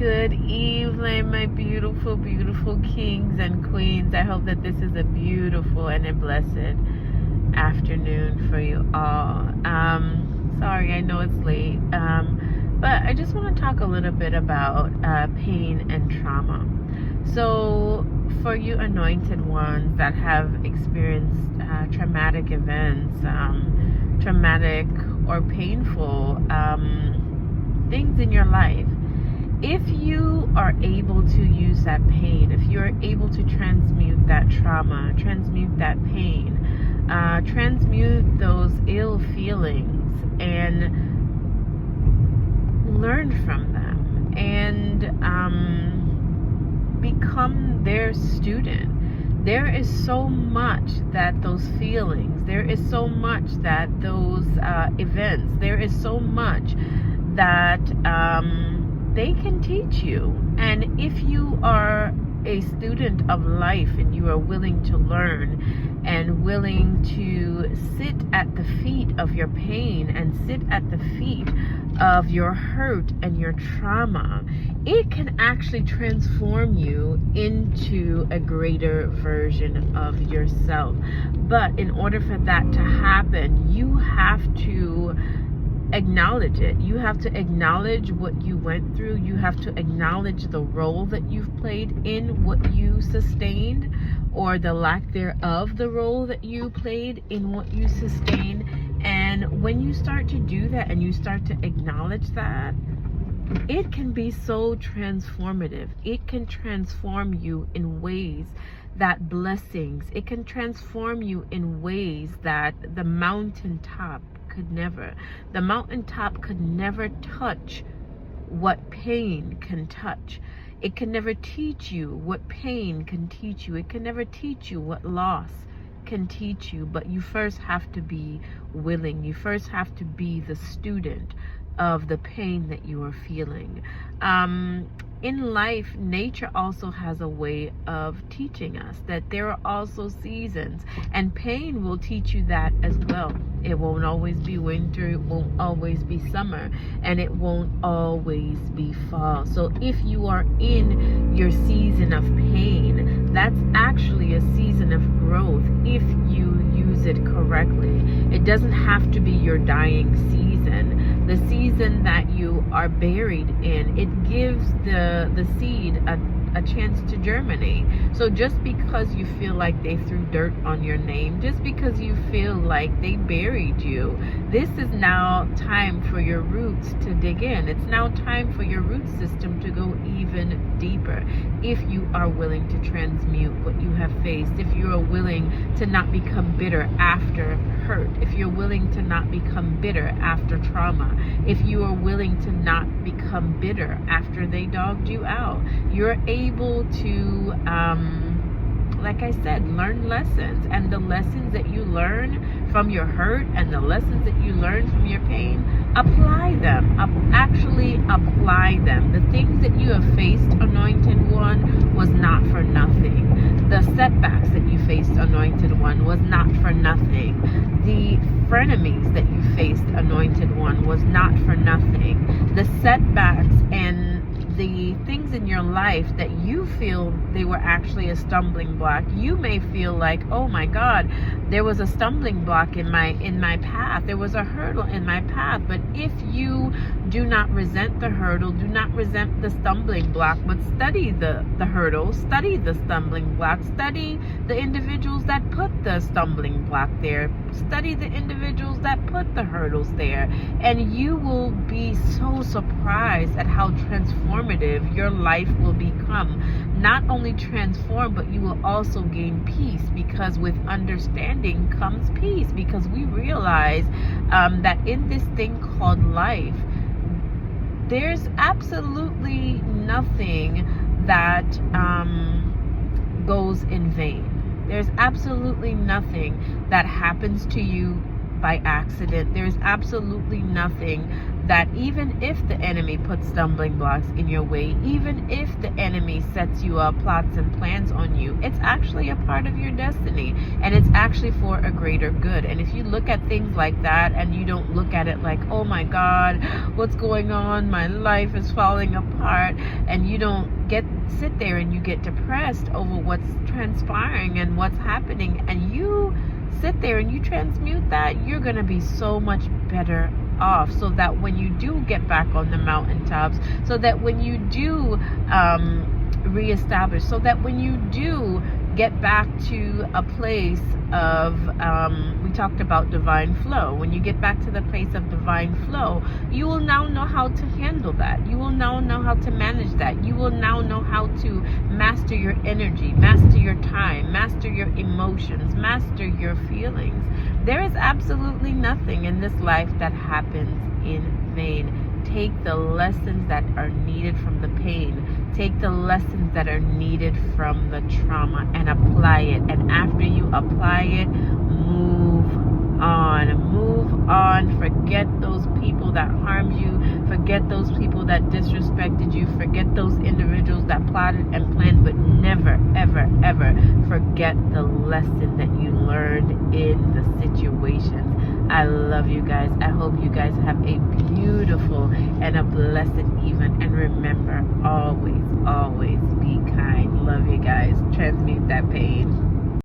Good evening, my beautiful, beautiful kings and queens. I hope that this is a beautiful and a blessed afternoon for you all. Sorry, I know it's late, but I just want to talk a little bit about pain and trauma. So, for you anointed ones that have experienced traumatic events, traumatic or painful things in your life, if you are able to use that pain, if you're able to transmute that trauma, transmute that pain, transmute those ill feelings and learn from them and become their student. There is so much that those feelings, there is so much that those events, there is so much that they can teach you. And if you are a student of life and you are willing to learn and willing to sit at the feet of your pain and sit at the feet of your hurt and your trauma, it can actually transform you into a greater version of yourself. But in order for that to happen, you have to acknowledge it. You have to acknowledge what you went through. You have to acknowledge the role that you've played in what you sustained, or the lack thereof the role that you played in what you sustained. And when you start to do that and you start to acknowledge that, it can be so transformative. It can transform you in ways that blessings, it can transform you in ways that the mountaintop could never. The mountaintop could never touch what pain can touch. It can never teach you what pain can teach you. It can never teach you what loss can teach you. But you first have to be willing. You first have to be the student of the pain that you are feeling. In life, nature also has a way of teaching us that there are also seasons, and pain will teach you that as well. It won't always be winter, it won't always be summer, and it won't always be fall. So if you are in your season of pain, that's actually a season of growth if you use it correctly. It doesn't have to be your dying season. The season that you are buried in, it gives the seed a chance to germinate. So just because you feel like they threw dirt on your name, just because you feel like they buried you, this is now time for your roots to dig in. It's now time for your root system to go even deeper if you are willing to transmute what you have faced, if you are willing to not become bitter after hurt, if you're willing to not become bitter after trauma, if you are willing to not become bitter after they dogged you out, you're able to, like I said, learn lessons. And the lessons that you learn from your hurt and the lessons that you learn from your pain, apply them. Actually apply them. The things that you have faced, Anointed One, was not for nothing. The setbacks that you faced, Anointed One, was not for nothing. The frenemies that you faced, Anointed One, was not for nothing. The setbacks and the things in your life that you feel they were actually a stumbling block. You may feel like, oh my God, there was a stumbling block in my path. There was a hurdle in my path. But if you do not resent the hurdle, do not resent the stumbling block, but study the hurdle, study the stumbling block, study the individuals that put the stumbling block there, study the individuals that put the hurdles there, and you will be so surprised at how transformative your life will become. Not only transform, but you will also gain peace, because with understanding comes peace, because we realize that in this thing called life, there's absolutely nothing that goes in vain. There's absolutely nothing that happens to you by accident. There's absolutely nothing that, even if the enemy puts stumbling blocks in your way, even if the enemy sets you up plots and plans on you, it's actually a part of your destiny, and it's actually for a greater good. And if you look at things like that and you don't look at it like, oh my God, what's going on, my life is falling apart, and you don't sit there and you get depressed over what's transpiring and what's happening, and you sit there and you transmute that, you're going to be so much better off, so that when you do get back on the mountaintops, so that when you do reestablish, so that when you do get back to a place of we talked about divine flow, when you get back to the place of divine flow, you will now know how to handle that. You will now know how to manage that. You will now know how to master your energy, master your time, master your emotions, master your feelings. There is absolutely nothing in this life that happens in vain. Take the lessons that are needed from the pain. Take the lessons that are needed from the trauma and apply it. And after you apply it, move on. Move on. Forget those people that harmed you. Forget those people that disrespected you. Forget those individuals that plotted and planned, but never, ever, ever forget the lesson that you learned in the situation. I love you guys. I hope you guys have a beautiful and a blessed evening. And remember, always, always be kind. Love you guys. Transmute that pain.